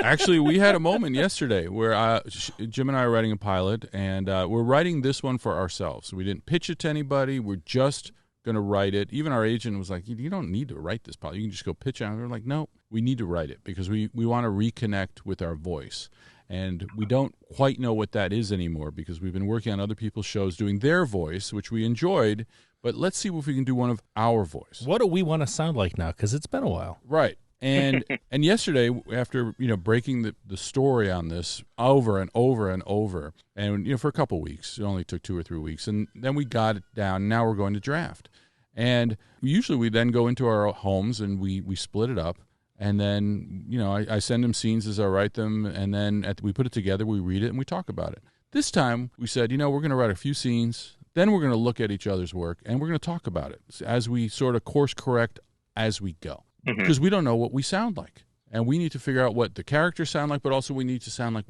Actually, we had a moment yesterday where Jim and I are writing a pilot, and we're writing this one for ourselves. We didn't pitch it to anybody. We're just going to write it. Even our agent was like, you don't need to write this pilot. You can just go pitch it. And we're like, no, we need to write it because we want to reconnect with our voice. And we don't quite know what that is anymore because we've been working on other people's shows doing their voice, which we enjoyed. But let's see if we can do one of our voice. What do we want to sound like now? Because it's been a while. Right. And yesterday, after breaking the story on this over and over and over, and for a couple weeks, it only took 2 or 3 weeks, and then we got it down. Now we're going to draft, and usually we then go into our homes and we split it up. And then, I send them scenes as I write them, and then we put it together, we read it, and we talk about it. This time, we said, we're going to write a few scenes, then we're going to look at each other's work, and we're going to talk about it as we sort of course correct as we go. Because we don't know what we sound like. And we need to figure out what the characters sound like, but also we need to sound like,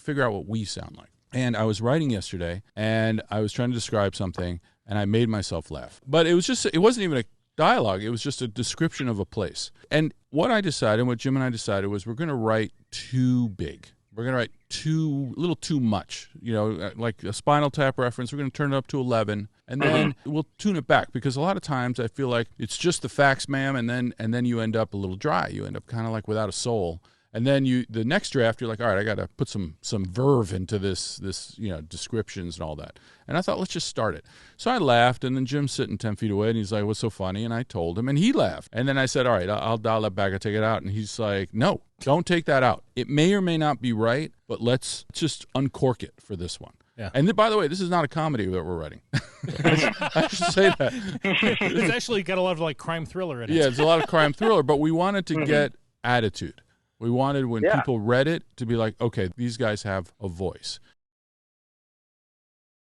figure out what we sound like. And I was writing yesterday, and I was trying to describe something, and I made myself laugh. But it wasn't even a dialogue. It was just a description of a place. And what Jim and I decided was we're going to write too big. We're going to write a little too much, like a Spinal Tap reference. We're going to turn it up to 11, and then we'll tune it back because a lot of times I feel like it's just the facts, ma'am, and then you end up a little dry. You end up kind of like without a soul. And then the next draft, you're like, all right, I got to put some verve into this descriptions and all that. And I thought, let's just start it. So I laughed, and then Jim's sitting 10 feet away, and he's like, what's so funny? And I told him, and he laughed. And then I said, all right, I'll dial that back. I'll take it out. And he's like, no, don't take that out. It may or may not be right, but let's just uncork it for this one. Yeah. And by the way, this is not a comedy that we're writing. I should say that. It's actually got a lot of crime thriller in it. Yeah, it's a lot of crime thriller, but we wanted to get attitude. We wanted when people read it to be like, okay, these guys have a voice.